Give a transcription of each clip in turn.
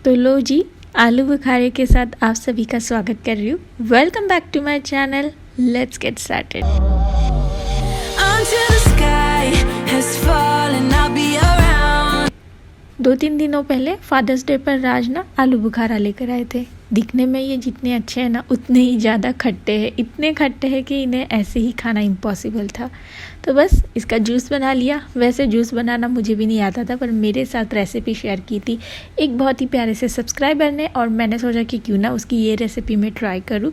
तो लो जी, आलू बुखारे के साथ आप सभी का स्वागत कर रही हूँ। Welcome back to my channel. Let's get started. दो तीन दिनों पहले फादर्स डे पर राज ना आलू बुखारा लेकर आए थे। दिखने में ये जितने अच्छे हैं ना उतने ही ज़्यादा खट्टे हैं। इतने खट्टे हैं कि इन्हें ऐसे ही खाना इम्पॉसिबल था। तो बस इसका जूस बना लिया। वैसे जूस बनाना मुझे भी नहीं आता था, पर मेरे साथ रेसिपी शेयर की थी एक बहुत ही प्यारे से सब्सक्राइबर ने, और मैंने सोचा कि क्यों ना उसकी ये रेसिपी मैं ट्राई करूँ।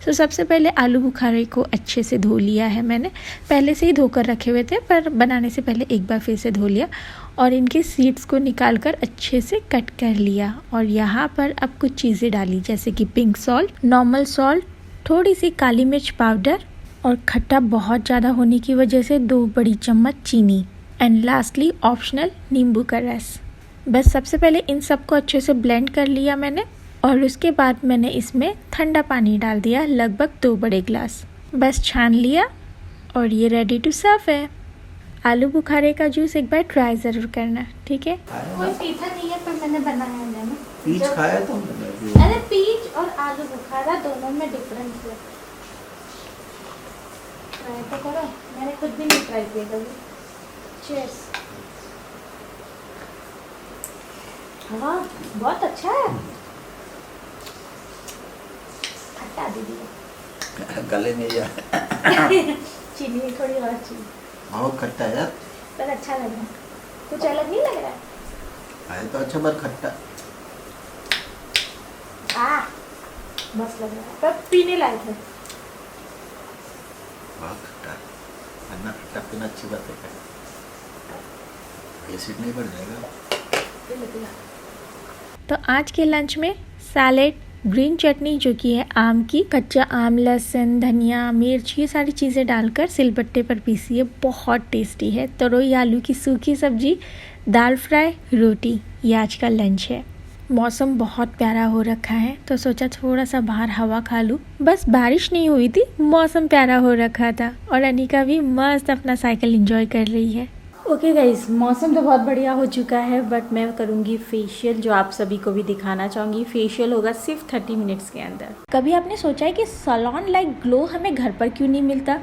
तो सबसे पहले आलू बुखारे को अच्छे से धो लिया है। मैंने पहले से ही धोकर रखे हुए थे, पर बनाने से पहले एक बार फिर से धो लिया और इनके सीड्स को निकाल कर अच्छे से कट कर लिया। और यहाँ पर अब कुछ चीज़ें डाली, जैसे कि पिंक सॉल्ट, नॉर्मल सॉल्ट, थोड़ी सी काली मिर्च पाउडर, और खट्टा बहुत ज़्यादा होने की वजह से 2 बड़ी चम्मच चीनी, एंड लास्टली ऑप्शनल नींबू का रस। बस सबसे पहले इन सबको अच्छे से ब्लेंड कर लिया मैंने, और उसके बाद मैंने इसमें ठंडा पानी डाल दिया, लगभग 2 बड़े ग्लास। बस छान लिया और ये रेडी टू सर्व है। आलू बुखारे का जूस एक बार ट्राई ज़रूर करना, ठीक है? कोई पीता नहीं है, पर मैंने बनाया है। मैंने पीच खाया तो अरे पीच और आलू बुखारा दोनों में डिफरेंस है। ट्राई तो करो, मैंने खुद भी नहीं ट्राई किया कभी। चीयर्स। हाँ, बहुत अच्छा है। खट्टा दीदी गले में या चीनी थोड़ी और चीनी, बहुत खट्टा है यार, पर अच्छा लग रहा है। कुछ अलग नहीं लग रहा है। है तो अच्छा पर खट्टा। मस्त लग रहा है, पर पीने लायक है। बहुत खट्टा है, वरना खट्टा पीना अच्छी बात है। एसिड नहीं बढ़ जाएगा। तो आज के लंच में सैलेड, ग्रीन चटनी जो कि है आम की, कच्चा आम, लहसुन, धनिया, मिर्च, ये सारी चीज़ें डालकर सिलबट्टे पर पीसी है। बहुत टेस्टी है। तरोई आलू की सूखी सब्जी, दाल फ्राई, रोटी, ये आज का लंच है। मौसम बहुत प्यारा हो रखा है, तो सोचा थोड़ा सा बाहर हवा खा लूँ। बस बारिश नहीं हुई थी, मौसम प्यारा हो रखा था, और अनिका भी मस्त अपना साइकिल एंजॉय कर रही है। ओके गाइस, मौसम तो बहुत बढ़िया हो चुका है, बट मैं करूँगी फेशियल, जो आप सभी को भी दिखाना चाहूँगी। फेशियल होगा सिर्फ 30 मिनट्स के अंदर। कभी आपने सोचा है कि सैलून लाइक ग्लो हमें घर पर क्यों नहीं मिलता?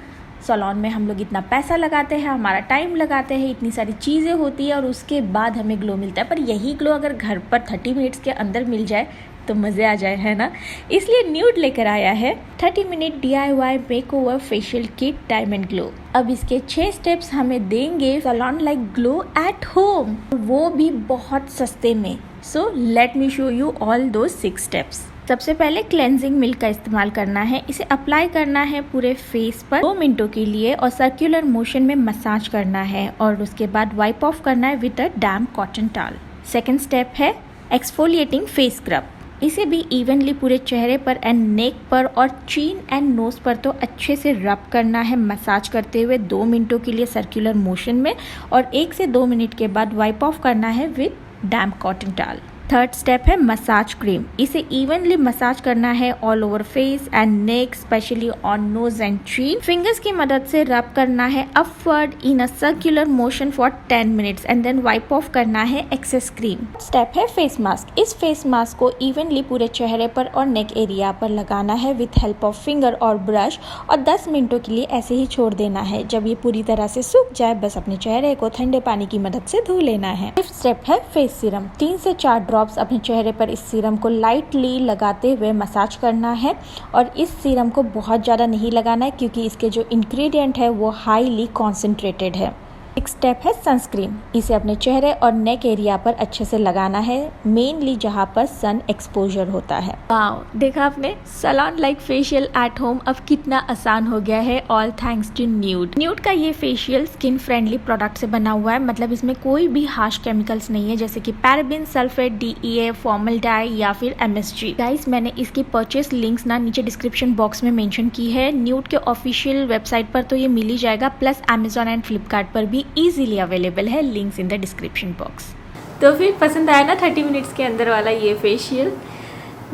सैलून में हम लोग इतना पैसा लगाते हैं, हमारा टाइम लगाते हैं, इतनी सारी चीज़ें होती है, और उसके बाद हमें ग्लो मिलता है। पर यही ग्लो अगर घर पर 30 मिनट्स के अंदर मिल जाए तो मज़े आ जाए, है ना? इसलिए न्यूड लेकर आया है 30 minute DIY makeover facial kit diamond glow. अब इसके 6 स्टेप्स हमें देंगे salon like glow at home, वो भी बहुत सस्ते में। So let me show you all those 6 steps. सबसे पहले क्लेंजिंग मिल्क का इस्तेमाल करना है। इसे अप्लाई करना है पूरे फेस पर 2 मिनटों के लिए, और सर्कुलर मोशन में मसाज करना है, और उसके बाद वाइप ऑफ करना है with a damp cotton towel. Second step है एक्सफोलिएटिंग फेस स्क्रब। इसे भी इवनली पूरे चेहरे पर एंड नेक पर और चीन एंड नोज पर तो अच्छे से रब करना है, मसाज करते हुए 2 मिनटों के लिए सर्कुलर मोशन में, और 1 से 2 मिनट के बाद वाइप ऑफ करना है with damp cotton towel. Third step है मसाज क्रीम। इसे इवनली मसाज करना है all over face and neck, specially on nose and chin. Fingers की मदद से रब करना है upward in a circular motion for 10 minutes, and then wipe off करना है एक्सेस क्रीम। स्टेप है फेस मास्क। इस फेस मास्क को इवनली पूरे चेहरे पर और नेक एरिया पर लगाना है विथ हेल्प ऑफ फिंगर और ब्रश, और 10 मिनटों के लिए ऐसे ही छोड़ देना है। जब ये पूरी तरह से सूख जाए, बस अपने चेहरे को ठंडे पानी की मदद से धो लेना है। फिफ्थ स्टेप है फेस सीरम। 3 से 4 ड्रॉप्स अपने चेहरे पर इस सीरम को लाइटली लगाते हुए मसाज करना है, और इस सीरम को बहुत ज़्यादा नहीं लगाना है, क्योंकि इसके जो इंग्रेडिएंट है वो हाईली कॉन्सेंट्रेटेड है। एक स्टेप है सनस्क्रीन। इसे अपने चेहरे और नेक एरिया पर अच्छे से लगाना है, मेनली जहाँ पर सन एक्सपोजर होता है। वाओ, देखा आपने, salon like facial at home अब कितना आसान हो गया है, all thanks to Nude. Nude का ये फेशियल स्किन फ्रेंडली प्रोडक्ट से बना हुआ है, मतलब इसमें कोई भी हार्श केमिकल्स नहीं है, जैसे कि पैराबिन, सल्फेट, DEA, फॉर्मल्डिहाइड या फिर MSG। गाइस, मैंने इसकी परचेस लिंक्स ना नीचे डिस्क्रिप्शन बॉक्स में मेंशन की है। न्यूड के ऑफिशियल वेबसाइट पर तो ये मिल ही जाएगा, प्लस अमेजॉन एंड फ्लिपकार्ट पर भी इजीली अवेलेबल है, links in the description box. तो फिर पसंद आया ना 30 मिनट्स के अंदर वाला ये फेशियल?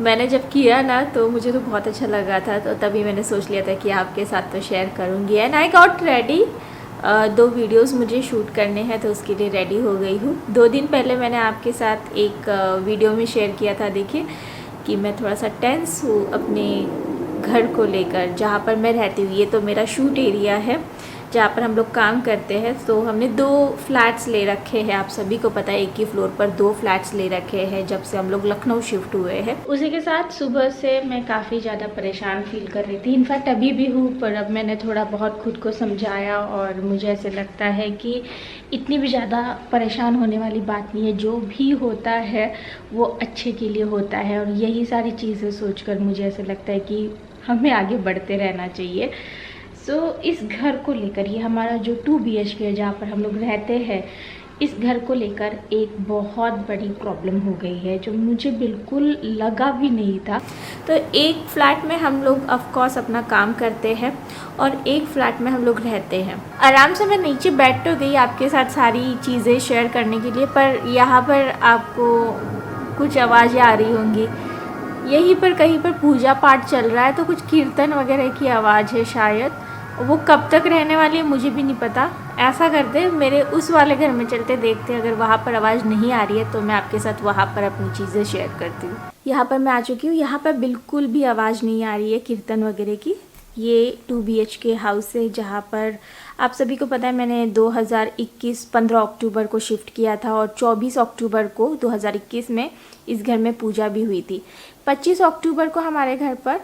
मैंने जब किया ना तो मुझे तो बहुत अच्छा लगा था, तो तभी मैंने सोच लिया था कि आपके साथ तो शेयर करूंगी। And I got ready 2 videos मुझे शूट करने हैं, तो उसके लिए रेडी हो गई हूँ। 2 दिन पहले मैंने आपके साथ एक वीडियो में शेयर किया था, देखिए कि मैं थोड़ा सा टेंस हूँ अपने घर को लेकर, जहाँ पर मैं रहती हूँ। ये तो मेरा शूट एरिया है जहाँ पर हम लोग काम करते हैं। तो हमने 2 फ्लैट्स ले रखे हैं, आप सभी को पता है, एक ही फ्लोर पर 2 फ्लैट्स ले रखे हैं जब से हम लोग लखनऊ शिफ्ट हुए हैं। उसी के साथ सुबह से मैं काफ़ी ज़्यादा परेशान फील कर रही थी, इनफैक्ट अभी भी हूँ, पर अब मैंने थोड़ा बहुत खुद को समझाया और मुझे ऐसे लगता है कि इतनी भी ज़्यादा परेशान होने वाली बात नहीं है। जो भी होता है वो अच्छे के लिए होता है, और यही सारी चीज़ें सोचकर मुझे ऐसे लगता है कि हमें आगे बढ़ते रहना चाहिए। इस घर को लेकर, ये हमारा जो 2 BHK है जहाँ पर हम लोग रहते हैं, इस घर को लेकर एक बहुत बड़ी प्रॉब्लम हो गई है जो मुझे बिल्कुल लगा भी नहीं था। तो एक फ्लैट में हम लोग ऑफ कोर्स अपना काम करते हैं और एक फ्लैट में हम लोग रहते हैं। आराम से मैं नीचे बैठ तो गई आपके साथ सारी चीज़ें शेयर करने के लिए, पर यहाँ पर आपको कुछ आवाज़ें आ रही होंगी। यहीं पर कहीं पर पूजा पाठ चल रहा है, तो कुछ कीर्तन वगैरह की आवाज़ है शायद। वो कब तक रहने वाली है मुझे भी नहीं पता। ऐसा करते मेरे उस वाले घर में चलते, देखते अगर वहाँ पर आवाज़ नहीं आ रही है तो मैं आपके साथ वहाँ पर अपनी चीज़ें शेयर करती हूँ। यहाँ पर मैं आ चुकी हूँ, यहाँ पर बिल्कुल भी आवाज़ नहीं आ रही है कीर्तन वगैरह की। ये 2 BHK हाउस है जहाँ पर आप सभी को पता है मैंने 2021 15 अक्टूबर को शिफ्ट किया था, और 24 अक्टूबर को 2021 में इस घर में पूजा भी हुई थी। 25 अक्टूबर को हमारे घर पर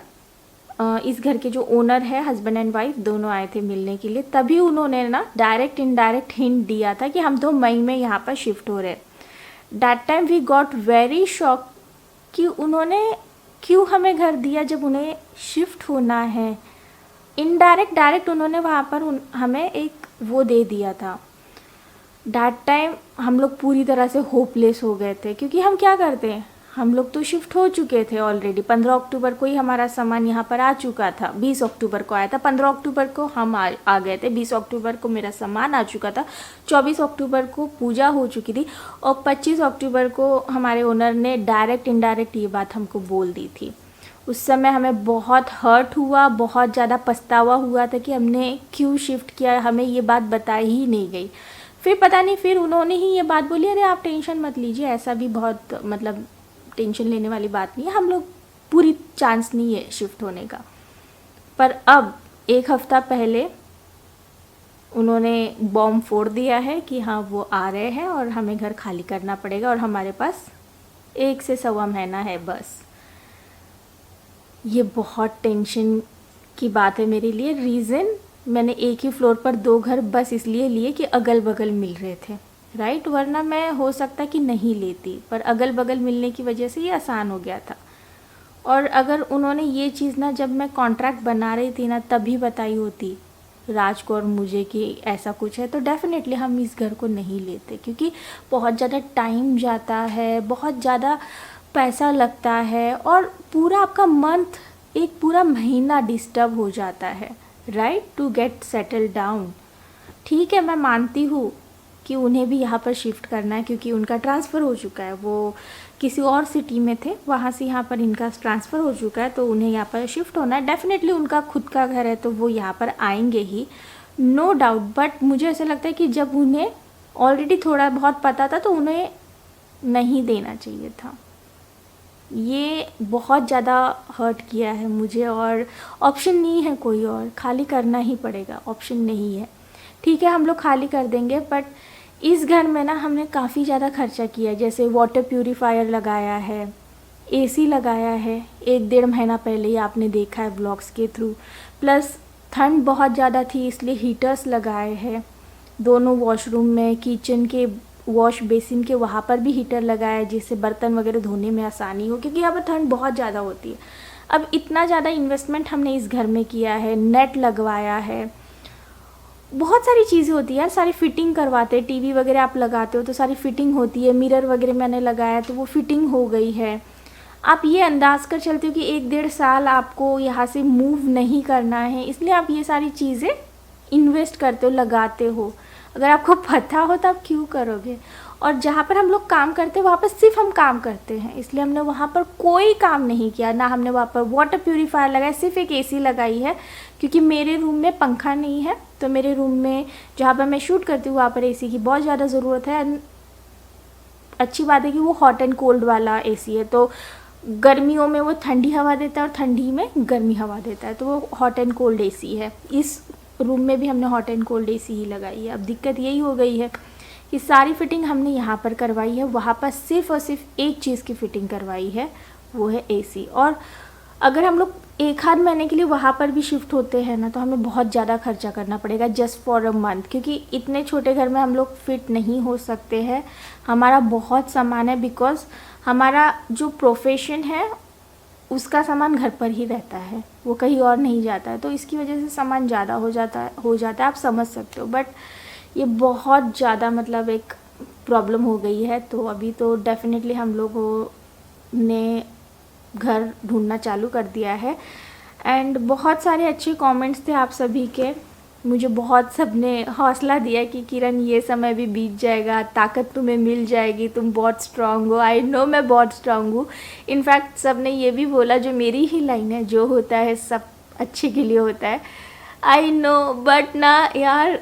इस घर के जो ओनर है, हस्बैंड एंड वाइफ दोनों आए थे मिलने के लिए। तभी उन्होंने ना डायरेक्ट इनडायरेक्ट हिंट दिया था कि हम तो मई में यहाँ पर शिफ्ट हो रहे। That time we got very shock कि उन्होंने क्यों हमें घर दिया जब उन्हें शिफ्ट होना है। इनडायरेक्ट डायरेक्ट उन्होंने वहाँ पर हमें एक वो दे दिया था। दैट टाइम हम लोग पूरी तरह से होपलेस हो गए थे, क्योंकि हम क्या करते हैं, हम लोग तो शिफ्ट हो चुके थे ऑलरेडी। 15 अक्टूबर को ही हमारा सामान यहाँ पर आ चुका था, 20 अक्टूबर को आया था, 15 अक्टूबर को हम आ गए थे, 20 अक्टूबर को मेरा सामान आ चुका था, 24 अक्टूबर को पूजा हो चुकी थी, और 25 अक्टूबर को हमारे ओनर ने डायरेक्ट इनडायरेक्ट ये बात हमको बोल दी थी। उस समय हमें बहुत हर्ट हुआ, बहुत ज़्यादा पछतावा हुआ था कि हमने क्यों शिफ्ट किया, हमें ये बात बताई ही नहीं गई। फिर पता नहीं, फिर उन्होंने ही ये बात बोली, अरे आप टेंशन मत लीजिए, ऐसा भी बहुत मतलब टेंशन लेने वाली बात नहीं है, हम लोग पूरी चांस नहीं है शिफ्ट होने का। पर अब 1 हफ्ता पहले उन्होंने बॉम्ब फोड़ दिया है कि हाँ वो आ रहे हैं और हमें घर खाली करना पड़ेगा, और हमारे पास 1 से सवा महीना है बस। ये बहुत टेंशन की बात है मेरे लिए। रीज़न, मैंने एक ही फ्लोर पर 2 घर बस इसलिए लिए कि अगल बगल मिल रहे थे, राइट, वरना मैं हो सकता कि नहीं लेती, पर अगल बगल मिलने की वजह से ये आसान हो गया था। और अगर उन्होंने ये चीज़ ना जब मैं कॉन्ट्रैक्ट बना रही थी ना तभी बताई होती राज को और मुझे कि ऐसा कुछ है, तो डेफिनेटली हम इस घर को नहीं लेते, क्योंकि बहुत ज़्यादा टाइम जाता है, बहुत ज़्यादा पैसा लगता है, और पूरा आपका मंथ, एक पूरा महीना डिस्टर्ब हो जाता है, right, to get settle down. ठीक है, मैं मानती हूँ कि उन्हें भी यहाँ पर शिफ्ट करना है, क्योंकि उनका ट्रांसफ़र हो चुका है, वो किसी और सिटी में थे, वहाँ से यहाँ पर इनका ट्रांसफ़र हो चुका है, तो उन्हें यहाँ पर शिफ्ट होना है। डेफिनेटली उनका खुद का घर है तो वो यहाँ पर आएंगे ही, नो डाउट। बट मुझे ऐसा लगता है कि जब उन्हें ऑलरेडी थोड़ा बहुत पता था तो उन्हें नहीं देना चाहिए था। ये बहुत ज़्यादा हर्ट किया है मुझे, और ऑप्शन नहीं है कोई और, खाली करना ही पड़ेगा, ऑप्शन नहीं है। ठीक है, हम लोग खाली कर देंगे, बट इस घर में ना हमने काफ़ी ज़्यादा खर्चा किया है। जैसे वाटर प्यूरीफायर लगाया है, एसी लगाया है 1-1.5 महीना पहले ही आपने देखा है ब्लॉग्स के थ्रू, प्लस ठंड बहुत ज़्यादा थी इसलिए हीटर्स लगाए हैं दोनों वॉशरूम में, किचन के वॉश बेसिन के वहाँ पर भी हीटर लगाया है जिससे बर्तन वगैरह धोने में आसानी हो, क्योंकि यहाँ पर ठंड बहुत ज़्यादा होती है। अब इतना ज़्यादा इन्वेस्टमेंट हमने इस घर में किया है, नेट लगवाया है, बहुत सारी चीज़ें होती है यार, सारी फिटिंग करवाते हैं, टीवी वगैरह आप लगाते हो तो सारी फिटिंग होती है, मिरर वगैरह मैंने लगाया तो वो फिटिंग हो गई है। आप ये अंदाज़ कर चलते हो कि 1-1.5 साल आपको यहाँ से मूव नहीं करना है, इसलिए आप ये सारी चीज़ें इन्वेस्ट करते हो, लगाते हो। अगर आपको पता हो तो आप क्यों करोगे। और जहाँ पर हम लोग काम करते हैं वहाँ पर सिर्फ हम काम करते हैं, इसलिए हमने वहाँ पर कोई काम नहीं किया, ना हमने वहाँ पर वाटर प्यूरीफायर लगाया, सिर्फ एक एसी लगाई है क्योंकि मेरे रूम में पंखा नहीं है। तो मेरे रूम में जहाँ पर मैं शूट करती हूँ वहाँ पर एसी की बहुत ज़्यादा ज़रूरत है। अच्छी बात है कि वो हॉट एंड कोल्ड वाला एसी है, तो गर्मियों में वो ठंडी हवा देता है और ठंडी में गर्मी हवा देता है, तो वो हॉट एंड कोल्ड एसी है। इस रूम में भी हमने हॉट एंड कोल्ड एसी ही लगाई है। अब दिक्कत यही हो गई है कि सारी फिटिंग हमने यहाँ पर करवाई है, वहाँ पर सिर्फ और सिर्फ एक चीज़ की फ़िटिंग करवाई है, वो है एसी। और अगर हम लोग एक आध महीने के लिए वहाँ पर भी शिफ्ट होते हैं ना, तो हमें बहुत ज़्यादा खर्चा करना पड़ेगा जस्ट फॉर अ मंथ, क्योंकि इतने छोटे घर में हम लोग फिट नहीं हो सकते हैं। हमारा बहुत सामान है, बिकॉज़ हमारा जो प्रोफेशन है उसका सामान घर पर ही रहता है, वो कहीं और नहीं जाता है, तो इसकी वजह से सामान ज़्यादा हो जाता है, आप समझ सकते हो। बट ये बहुत ज़्यादा मतलब एक प्रॉब्लम हो गई है, तो अभी तो डेफिनेटली हम लोगों ने घर ढूंढना चालू कर दिया है। एंड बहुत सारे अच्छे कमेंट्स थे आप सभी के, मुझे बहुत सबने हौसला दिया कि किरण ये समय भी बीत जाएगा, ताकत तुम्हें मिल जाएगी, तुम बहुत स्ट्रांग हो। आई नो मैं बहुत स्ट्रांग हूँ। इनफैक्ट सबने ये भी बोला, जो मेरी ही लाइन है, जो होता है सब अच्छे के लिए होता है। आई नो, बट ना यार,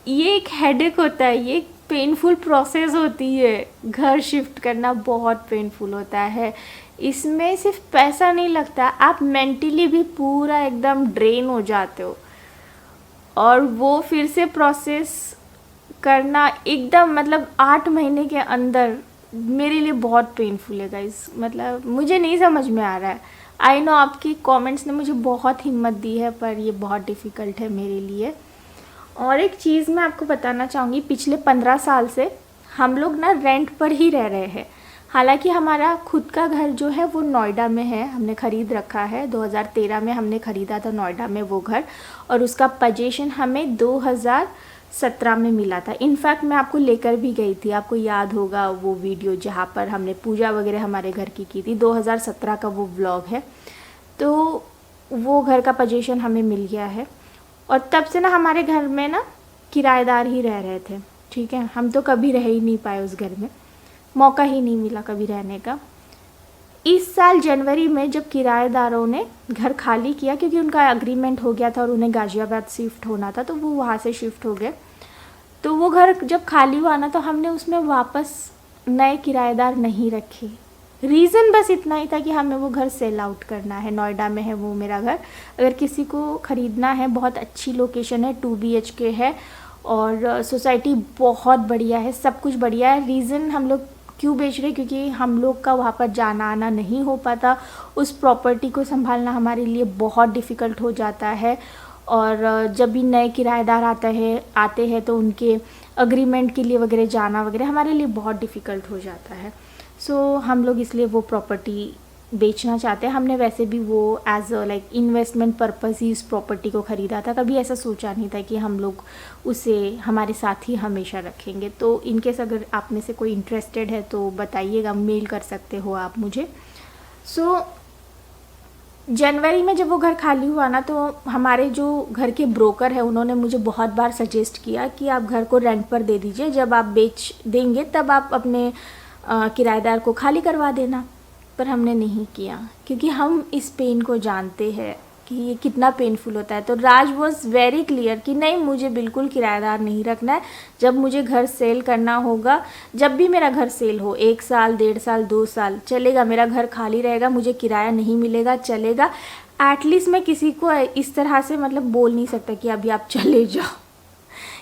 ये एक हेडेक होता है, ये एक पेनफुल प्रोसेस होती है। घर शिफ्ट करना बहुत पेनफुल होता है। इसमें सिर्फ पैसा नहीं लगता, आप मेंटली भी पूरा एकदम ड्रेन हो जाते हो, और वो फिर से प्रोसेस करना एकदम मतलब 8 महीने के अंदर मेरे लिए बहुत पेनफुल है गाइस। मतलब मुझे नहीं समझ में आ रहा है। आई नो आपकी कमेंट्स ने मुझे बहुत हिम्मत दी है, पर ये बहुत डिफ़िकल्ट है मेरे लिए। और एक चीज़ मैं आपको बताना चाहूँगी, पिछले 15 साल से हम लोग ना रेंट पर ही रह रहे हैं। हालांकि हमारा खुद का घर जो है वो नोएडा में है, हमने ख़रीद रखा है। 2013 में हमने ख़रीदा था नोएडा में वो घर, और उसका पोजीशन हमें 2017 में मिला था। इनफैक्ट मैं आपको लेकर भी गई थी, आपको याद होगा वो वीडियो जहाँ पर हमने पूजा वगैरह हमारे घर की थी। 2017 का वो व्लॉग है। तो वो घर का पोजीशन हमें मिल गया है, और तब से ना हमारे घर में ना किराएदार ही रह रहे थे, ठीक है। हम तो कभी रह ही नहीं पाए उस घर में, मौका ही नहीं मिला कभी रहने का। इस साल जनवरी में जब किराएदारों ने घर खाली किया, क्योंकि उनका एग्रीमेंट हो गया था और उन्हें गाज़ियाबाद शिफ्ट होना था, तो वो वहाँ से शिफ्ट हो गए। तो वो घर जब खाली हुआ ना, तो हमने उसमें वापस नए किराएदार नहीं रखे। रीज़न बस इतना ही था कि हमें वो घर सेल आउट करना है। नोएडा में है वो मेरा घर, अगर किसी को ख़रीदना है, बहुत अच्छी लोकेशन है, 2 BHK है, और सोसाइटी बहुत बढ़िया है, सब कुछ बढ़िया है। रीज़न हम लोग क्यों बेच रहे, क्योंकि हम लोग का वहाँ पर जाना आना नहीं हो पाता, उस प्रॉपर्टी को संभालना हमारे लिए बहुत डिफ़िकल्ट हो जाता है। और जब भी नए किराएदार आते हैं तो उनके अग्रीमेंट के लिए वगैरह जाना वगैरह हमारे लिए बहुत डिफ़िकल्ट हो जाता है। सो हम लोग इसलिए वो प्रॉपर्टी बेचना चाहते हैं। हमने वैसे भी वो as a like investment purpose ही इस प्रॉपर्टी को ख़रीदा था, कभी ऐसा सोचा नहीं था कि हम लोग उसे हमारे साथ ही हमेशा रखेंगे। तो इनकेस अगर आप में से कोई इंटरेस्टेड है तो बताइएगा, मेल कर सकते हो आप मुझे। सो जनवरी में जब वो घर खाली हुआ ना, तो हमारे जो घर के ब्रोकर है उन्होंने मुझे बहुत बार सजेस्ट किया कि आप घर को रेंट पर दे दीजिए, जब आप बेच देंगे तब आप अपने किराएदार को खाली करवा देना। पर हमने नहीं किया, क्योंकि हम इस पेन को जानते हैं कि ये कितना पेनफुल होता है। तो राज वॉज वेरी क्लियर कि नहीं, मुझे बिल्कुल किराएदार नहीं रखना है। जब मुझे घर सेल करना होगा, जब भी मेरा घर सेल हो, 1 साल 1.5 साल 2 साल चलेगा, मेरा घर खाली रहेगा, मुझे किराया नहीं मिलेगा, चलेगा। एटलीस्ट मैं किसी को इस तरह से मतलब बोल नहीं सकता कि अभी आप चले जाओ,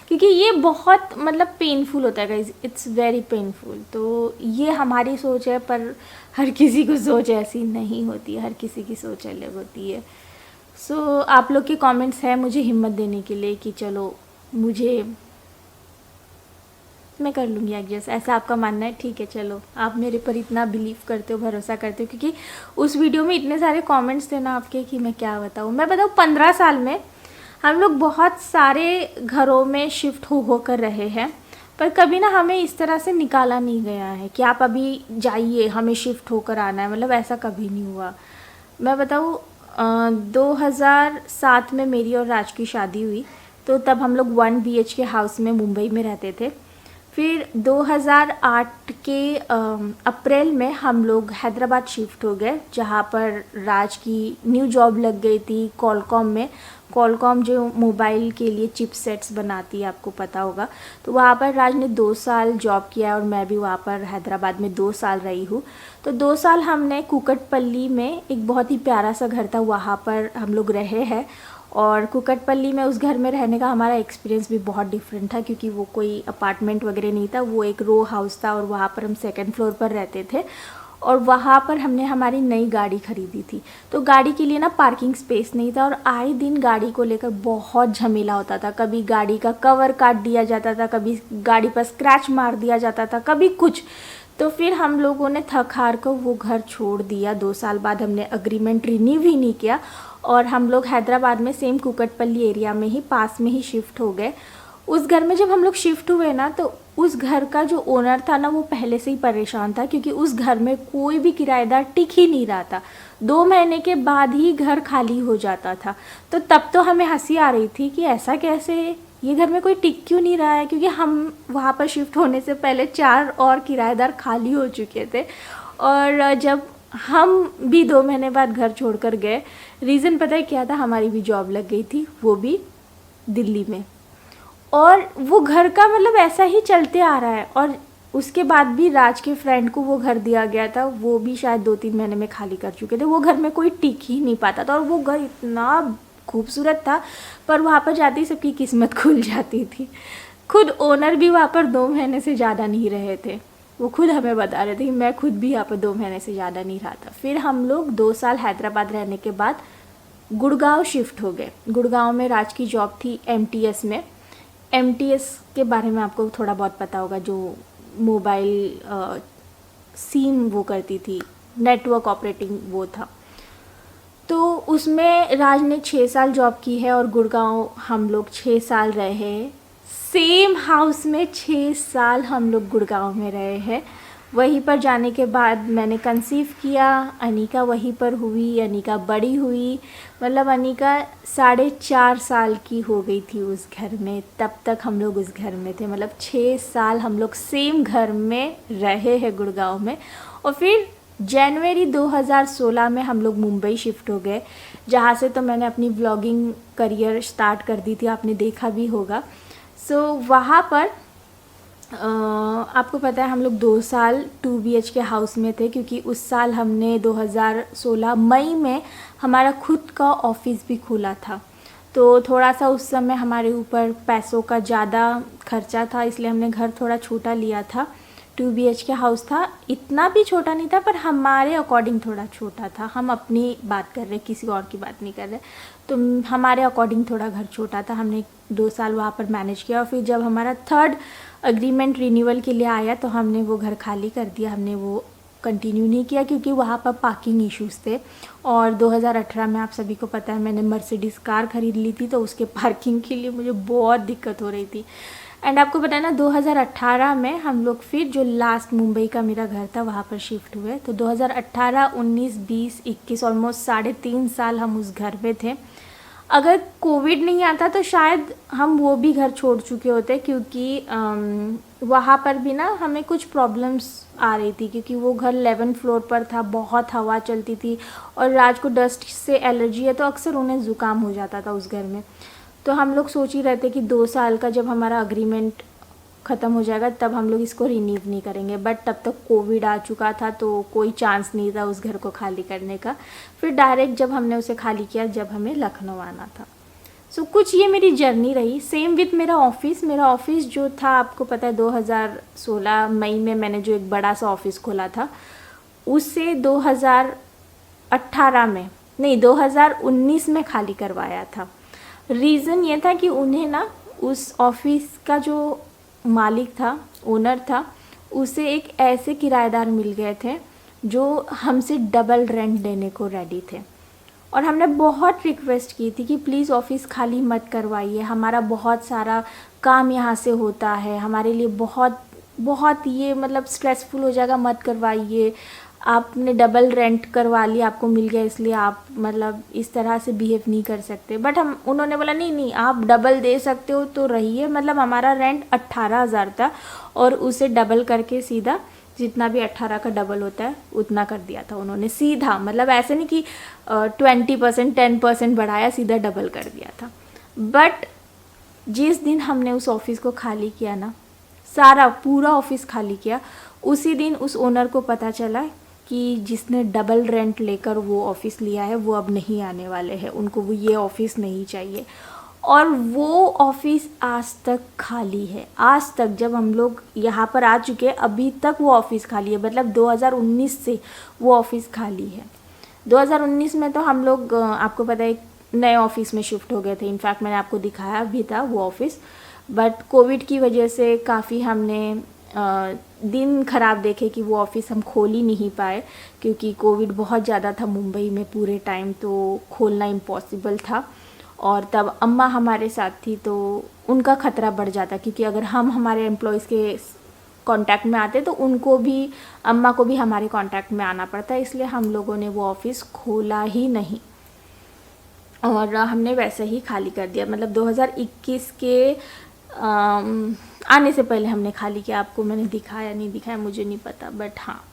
क्योंकि ये बहुत मतलब पेनफुल होता है गाइस, इट्स वेरी पेनफुल। तो ये हमारी सोच है, पर हर किसी को सोच ऐसी नहीं होती है, हर किसी की सोच अलग होती है। सो आप लोग के कमेंट्स हैं मुझे हिम्मत देने के लिए कि चलो मैं कर लूँगी एडजस्ट, ऐसा आपका मानना है, ठीक है। चलो, आप मेरे पर इतना बिलीव करते हो, भरोसा करते हो, क्योंकि उस वीडियो में इतने सारे कमेंट्स थे ना आपके कि मैं क्या बताऊँ। मैं बताऊँ, 15 साल में हम लोग बहुत सारे घरों में शिफ्ट होकर रहे हैं, पर कभी ना हमें इस तरह से निकाला नहीं गया है कि आप अभी जाइए, हमें शिफ्ट होकर आना है, मतलब ऐसा कभी नहीं हुआ। मैं बताऊँ, 2007 में मेरी और राज की शादी हुई, तो तब हम लोग 1 BHK हाउस में मुंबई में रहते थे। फिर 2008 के अप्रैल में हम लोग हैदराबाद शिफ्ट हो गए, जहाँ पर राज की न्यू जॉब लग गई थी कॉलकॉम में। कॉलकॉम जो मोबाइल के लिए चिपसेट्स बनाती है, आपको पता होगा। तो वहाँ पर राज ने 2 साल जॉब किया और मैं भी वहाँ पर हैदराबाद में 2 साल रही हूँ। तो 2 साल हमने कुकटपल्ली में, एक बहुत ही प्यारा सा घर था, वहाँ पर हम लोग रहे हैं। और कुकटपल्ली में उस घर में रहने का हमारा एक्सपीरियंस भी बहुत डिफरेंट था, क्योंकि वो कोई अपार्टमेंट वगैरह नहीं था, वो एक रो हाउस था और वहाँ पर हम 2nd फ्लोर पर रहते थे। और वहाँ पर हमने हमारी नई गाड़ी खरीदी थी। तो गाड़ी के लिए ना पार्किंग स्पेस नहीं था और आए दिन गाड़ी को लेकर बहुत झमेला होता था। कभी गाड़ी का कवर काट दिया जाता था, कभी गाड़ी पर स्क्रैच मार दिया जाता था, कभी कुछ। तो फिर हम लोगों ने थक हार कर वो घर छोड़ दिया। 2 साल बाद हमने अग्रीमेंट रिन्यू भी नहीं किया और हम लोग हैदराबाद में सेम कुकटपल्ली एरिया में ही पास में ही शिफ्ट हो गए। उस घर में जब हम लोग शिफ्ट हुए ना, तो उस घर का जो ओनर था ना, वो पहले से ही परेशान था, क्योंकि उस घर में कोई भी किराएदार टिक ही नहीं रहा था। 2 महीने के बाद ही घर खाली हो जाता था। तो तब तो हमें हंसी आ रही थी कि ऐसा कैसे, ये घर में कोई टिक क्यों नहीं रहा है, क्योंकि हम वहाँ पर शिफ्ट होने से पहले 4 और किराएदार खाली हो चुके थे। और जब हम भी 2 महीने बाद घर छोड़कर गए, रीज़न पता है क्या था? हमारी भी जॉब लग गई थी, वो भी दिल्ली में। और वो घर का मतलब ऐसा ही चलते आ रहा है। और उसके बाद भी राज के फ्रेंड को वो घर दिया गया था, वो भी शायद 2-3 महीने में खाली कर चुके थे। वो घर में कोई टिक ही नहीं पाता था और वो घर इतना खूबसूरत था, पर वहाँ पर जाते ही सबकी किस्मत खुल जाती थी। खुद ओनर भी वहाँ पर 2 महीने से ज़्यादा नहीं रहे थे। वो खुद हमें बता रहे थे कि मैं खुद भी यहाँ पर 2 महीने से ज़्यादा नहीं रहा था। फिर हम लोग 2 साल हैदराबाद रहने के बाद गुड़गांव शिफ्ट हो गए। गुड़गांव में राज की जॉब थी MTS में। MTS के बारे में आपको थोड़ा बहुत पता होगा, जो मोबाइल सिम वो करती थी, नेटवर्क ऑपरेटिंग वो था। तो उसमें राज ने 6 साल जॉब की है और गुड़गांव हम लोग 6 साल रहे। सेम हाउस में 6 साल हम लोग गुड़गांव में रहे हैं। वहीं पर जाने के बाद मैंने कंसीव किया, अनिका वहीं पर हुई, अनिका बड़ी हुई। मतलब अनिका 4.5 साल की हो गई थी उस घर में, तब तक हम लोग उस घर में थे। मतलब 6 साल हम लोग सेम घर में रहे हैं गुड़गांव में। और फिर जनवरी 2016 में हम लोग मुंबई शिफ्ट हो गए, जहाँ से तो मैंने अपनी व्लॉगिंग करियर स्टार्ट कर दी थी, आपने देखा भी होगा। सो वहाँ पर आपको पता है हम लोग 2 साल 2 BHK हाउस में थे, क्योंकि उस साल हमने 2016 मई में हमारा खुद का ऑफिस भी खुला था। तो थोड़ा सा उस समय हमारे ऊपर पैसों का ज़्यादा खर्चा था, इसलिए हमने घर थोड़ा छोटा लिया था। 2 BHK हाउस था, इतना भी छोटा नहीं था, पर हमारे अकॉर्डिंग थोड़ा छोटा था। हम अपनी बात कर रहे, किसी और की बात नहीं कर रहे। तो हमारे अकॉर्डिंग थोड़ा घर छोटा था। हमने 2 साल वहाँ पर मैनेज किया और फिर जब हमारा 3rd अग्रीमेंट रिन्यूअल के लिए आया तो हमने वो घर खाली कर दिया। हमने वो कंटिन्यू नहीं किया, क्योंकि वहाँ पर पार्किंग इश्यूज़ थे। और 2018 में आप सभी को पता है मैंने मर्सिडीज़ कार ख़रीद ली थी, तो उसके पार्किंग के लिए मुझे बहुत दिक्कत हो रही थी। एंड आपको पता है ना, 2018 में हम लोग फिर जो लास्ट मुंबई का मेरा घर था वहाँ पर शिफ्ट हुए। तो 2018, 19, 20, 21 ऑलमोस्ट 3.5 साल हम उस घर में थे। अगर कोविड नहीं आता तो शायद हम वो भी घर छोड़ चुके होते, क्योंकि वहाँ पर भी ना हमें कुछ प्रॉब्लम्स आ रही थी, क्योंकि वो घर 11th फ्लोर पर था, बहुत हवा चलती थी और राज को डस्ट से एलर्जी है, तो अक्सर उन्हें ज़ुकाम हो जाता था उस घर में। तो हम लोग सोच ही रहे थे कि 2 साल का जब हमारा अग्रीमेंट ख़त्म हो जाएगा तब हम लोग इसको रिन्यू नहीं करेंगे, बट तब तक कोविड आ चुका था, तो कोई चांस नहीं था उस घर को खाली करने का। फिर डायरेक्ट जब हमने उसे खाली किया जब हमें लखनऊ आना था। सो कुछ ये मेरी जर्नी रही। सेम विथ मेरा ऑफिस जो था, आपको पता है 2016 मई में मैंने जो एक बड़ा सा ऑफिस खोला था, उससे 2019 में खाली करवाया था। रीज़न ये था कि उन्हें ना उस ऑफिस का जो मालिक था, ओनर था, उसे एक ऐसे किराएदार मिल गए थे जो हमसे डबल रेंट देने को रेडी थे। और हमने बहुत रिक्वेस्ट की थी कि प्लीज़ ऑफिस खाली मत करवाइए, हमारा बहुत सारा काम यहाँ से होता है, हमारे लिए बहुत बहुत ये मतलब स्ट्रेसफुल हो जाएगा, मत करवाइए, आपने डबल रेंट करवा लिया, आपको मिल गया इसलिए आप मतलब इस तरह से बिहेव नहीं कर सकते। बट उन्होंने बोला नहीं नहीं आप डबल दे सकते हो तो रहिए। मतलब हमारा रेंट 18,000 था और उसे डबल करके सीधा जितना भी 18 का डबल होता है उतना कर दिया था उन्होंने सीधा। मतलब ऐसे नहीं कि 20% 10% बढ़ाया, सीधा डबल कर दिया था। बट जिस दिन हमने उस ऑफिस को खाली किया ना, सारा पूरा ऑफिस खाली किया, उसी दिन उस ओनर को पता चला कि जिसने डबल रेंट लेकर वो ऑफिस लिया है वो अब नहीं आने वाले हैं, उनको वो ये ऑफिस नहीं चाहिए। और वो ऑफिस आज तक खाली है। आज तक जब हम लोग यहाँ पर आ चुके हैं अभी तक वो ऑफिस खाली है। मतलब 2019 से वो ऑफिस खाली है। 2019 में तो हम लोग आपको पता है नए ऑफिस में शिफ्ट हो गए थे। इनफैक्ट मैंने आपको दिखाया भी था वो ऑफिस। बट कोविड की वजह से काफ़ी हमने दिन ख़राब देखे कि वो ऑफिस हम खोल ही नहीं पाए, क्योंकि कोविड बहुत ज़्यादा था मुंबई में पूरे टाइम, तो खोलना इम्पॉसिबल था। और तब अम्मा हमारे साथ थी तो उनका ख़तरा बढ़ जाता, क्योंकि अगर हम हमारे एम्प्लॉयज़ के कांटेक्ट में आते तो उनको भी, अम्मा को भी हमारे कांटेक्ट में आना पड़ता, इसलिए हम लोगों ने वो ऑफिस खोला ही नहीं और हमने वैसे ही खाली कर दिया। मतलब 2021 के आने से पहले हमने खाली किया। आपको मैंने दिखाया नहीं दिखाया मुझे नहीं पता, बट हाँ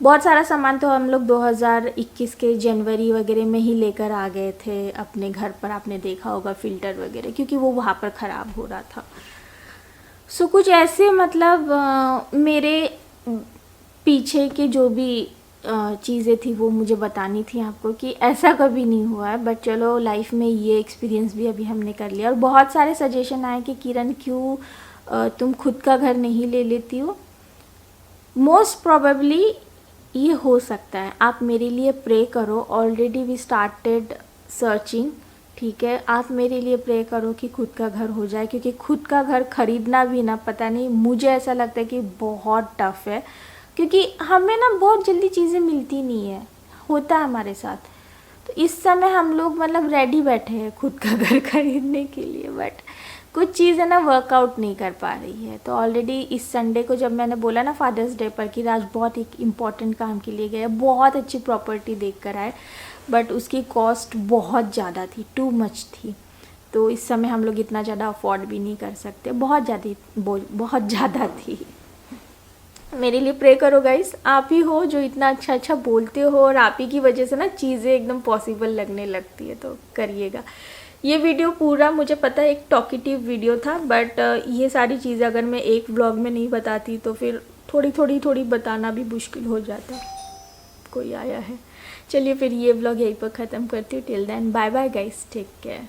बहुत सारा सामान तो हम लोग 2021 के जनवरी वगैरह में ही लेकर आ गए थे अपने घर पर। आपने देखा होगा फ़िल्टर वगैरह, क्योंकि वो वहाँ पर ख़राब हो रहा था। सो कुछ ऐसे मतलब मेरे पीछे के जो भी चीज़ें थी वो मुझे बतानी थी आपको कि ऐसा कभी नहीं हुआ है। बट चलो लाइफ में ये एक्सपीरियंस भी अभी हमने कर लिया। और बहुत सारे सजेशन आए कि किरण क्यों तुम खुद का घर नहीं ले लेती हो। मोस्ट प्रोबेबली ये हो सकता है। आप मेरे लिए प्रे करो। ऑलरेडी वी स्टार्टेड सर्चिंग, ठीक है। आप मेरे लिए प्रे करो कि खुद का घर हो जाए, क्योंकि खुद का घर खरीदना भी ना, पता नहीं, मुझे ऐसा लगता है कि बहुत टफ़ है, क्योंकि हमें ना बहुत जल्दी चीज़ें मिलती नहीं है, होता है हमारे साथ। तो इस समय हम लोग मतलब रेडी बैठे हैं खुद का घर खरीदने के लिए, बट कुछ चीज़ें ना वर्कआउट नहीं कर पा रही है। तो ऑलरेडी इस संडे को जब मैंने बोला ना फादर्स डे पर कि राज बहुत एक इम्पॉर्टेंट काम के लिए गया, बहुत अच्छी प्रॉपर्टी देख कर आए, बट उसकी कॉस्ट बहुत ज़्यादा थी, टू मच थी। तो इस समय हम लोग इतना ज़्यादा अफोर्ड भी नहीं कर सकते, बहुत ज़्यादा थी। मेरे लिए प्रे करो गाइस। आप ही हो जो इतना अच्छा अच्छा बोलते हो और आप ही की वजह से ना चीज़ें एकदम पॉसिबल लगने लगती है, तो करिएगा। ये वीडियो पूरा मुझे पता है एक टॉकेटिव वीडियो था, बट ये सारी चीज़ें अगर मैं एक व्लॉग में नहीं बताती तो फिर थोड़ी बताना भी मुश्किल हो जाता। कोई आया है। चलिए फिर ये व्लॉग यहीं पर ख़त्म करती हूँ। Till then bye bye guys, take care.